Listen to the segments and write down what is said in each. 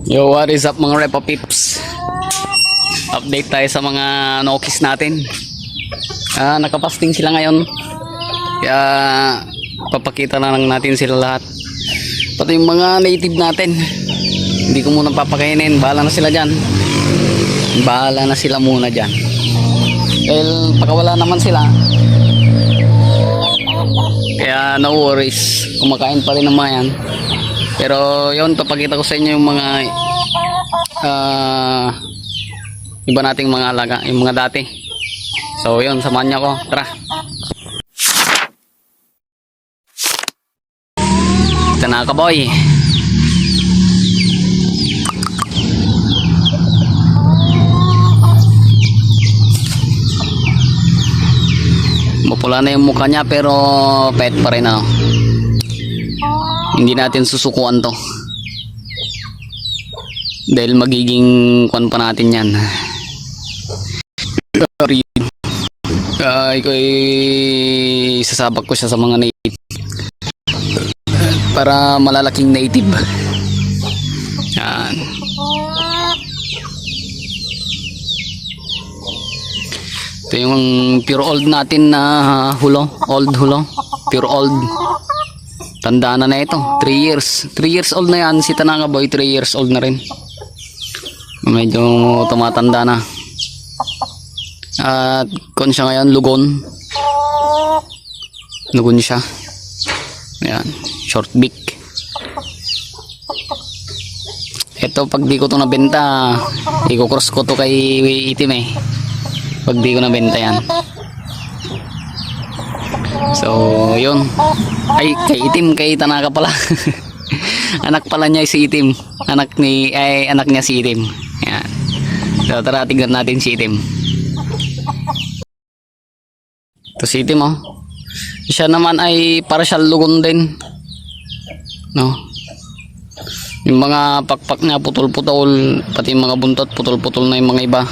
Yo, what is up mga Repa Pips? Update tayo sa mga nokis natin. Nakapasting sila ngayon. Kaya papakita na lang natin sila lahat. Pati yung mga native natin. Hindi ko muna papakainin. Bahala na sila dyan. Bahala na sila muna dyan. Dahil pakawala naman sila. Kaya no worries. Kumakain pa rin ng mga yan. Pero yun, papakita ko sa inyo yung mga iba nating mga alaga, yung mga dati. So yun, samahan niyo ako. Tara. Ito na kaboy. Mapula na yung mukha niya pero pet pa rin ako. Hindi natin susukuan to dahil magiging kwan pa natin yan. Sasabak ko siya sa mga native para malalaking native. Yan. Ito yung pure old natin na hulo. Old hulo. Pure old. Tanda na ito. 3 years. 3 years old na yan. Si Tanaka Boy 3 years old na rin. Medyo tumatanda na. At kung siya ngayon, lugon. Lugon siya. Ayan. Short beak. Ito pag di ko ito nabenta, i-cross ko to kay itim eh. Pag di ko nabenta yan. So yun. Ay kay itim, kay Tanaka pala. Anak pala niya si itim. Anak niya si itim. Yan. So tara, tignan natin si itim. Ito si itim oh. Siya naman ay partial lugon din. No. Yung mga pakpak niya putol-putol, pati yung mga buntot putol-putol na yung mga iba.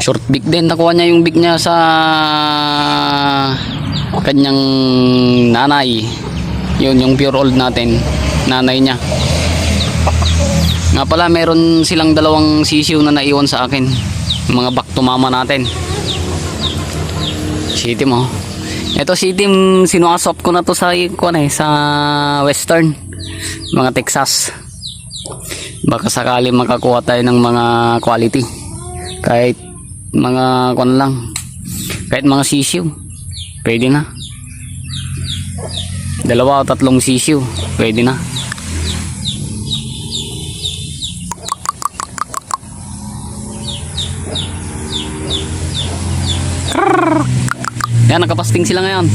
Short beak din. Nakuha niya yung beak niya sa kanyang nanay. Yun yung pure old natin. Nanay niya. Nga pala, meron silang dalawang sisiw na naiwan sa akin. Mga back to mama natin. Si itim oh. Ito si itim, sinuasop ko na to sa sa western. Mga Texas. Baka sakali makakuha tayo ng mga quality. Kahit mga lang, kahit mga sisiw pwede na, 2 o 3 sisiw pwede na. Yan, nakapasting sila ngayon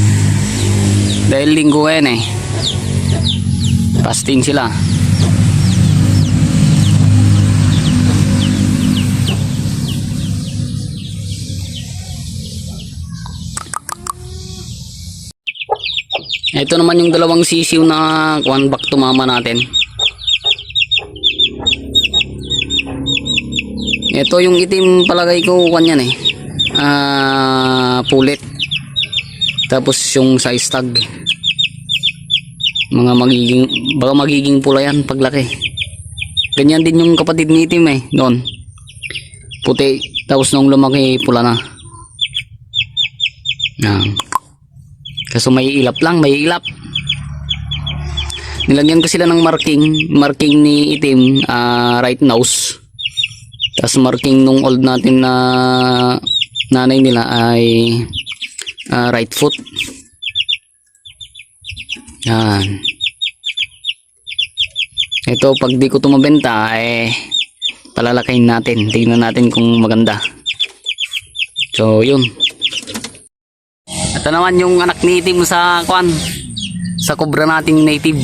dahil linggo ngayon eh. Pasting sila. Ito naman yung dalawang sisiw na back to mama natin. Ito yung itim, palagay ko yan eh. Pulit. Tapos yung size tag. Baka magiging pula yan paglaki. Ganyan din yung kapatid ni itim eh. Doon. Puti. Tapos nung lumaki, pula na. Yan. Kaso may ilap lang, may ilap. Nilagyan ko sila ng marking ni itim, right nose. Tapos marking nung old natin na nanay nila ay right foot. Yan. Ito pag di ko ito mabenta palalakayin natin. Tignan natin kung maganda. So yun. Ito naman yung anak ni itim sa sa cobra nating native.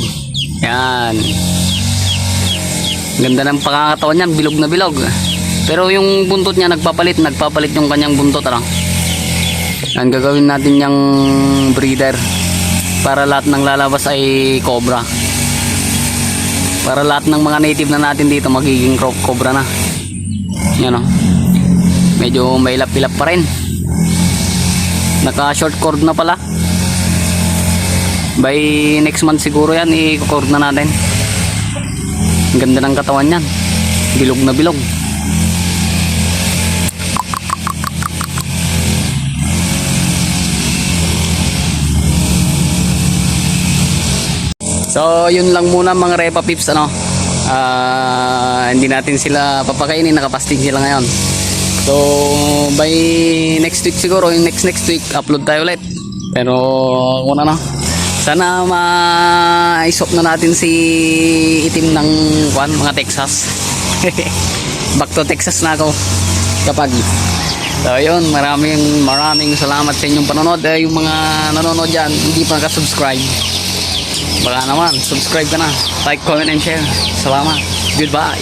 Yan. Ganda ng pagkakatawan niya, bilog na bilog. Pero yung buntot niya nagpapalit yung kanyang buntot. Yan, gagawin natin yung breeder para lahat ng lalabas ay cobra. Para lahat ng mga native na natin dito magiging cobra na. Yan o. Medyo may ilap-ilap pa rin. Naka short cord na pala. By next month siguro yan i-cord na natin. Ang ganda ng katawan niyan. Bilog na bilog. So, yun lang muna mga Repa Pips, ano. Hindi natin sila papakainin, nakapastig sila ngayon. So, by next week siguro, yung next week, upload tayo ulit. Pero, kung ano, sana ma-isop na natin si itim ng mga Texas. Back to Texas na ako kapag. So, yun, maraming salamat sa inyong panonood. Yung mga nanonood dyan, hindi pa nakasubscribe. Baka naman, subscribe ka na. Like, comment, and share. Salamat. Goodbye.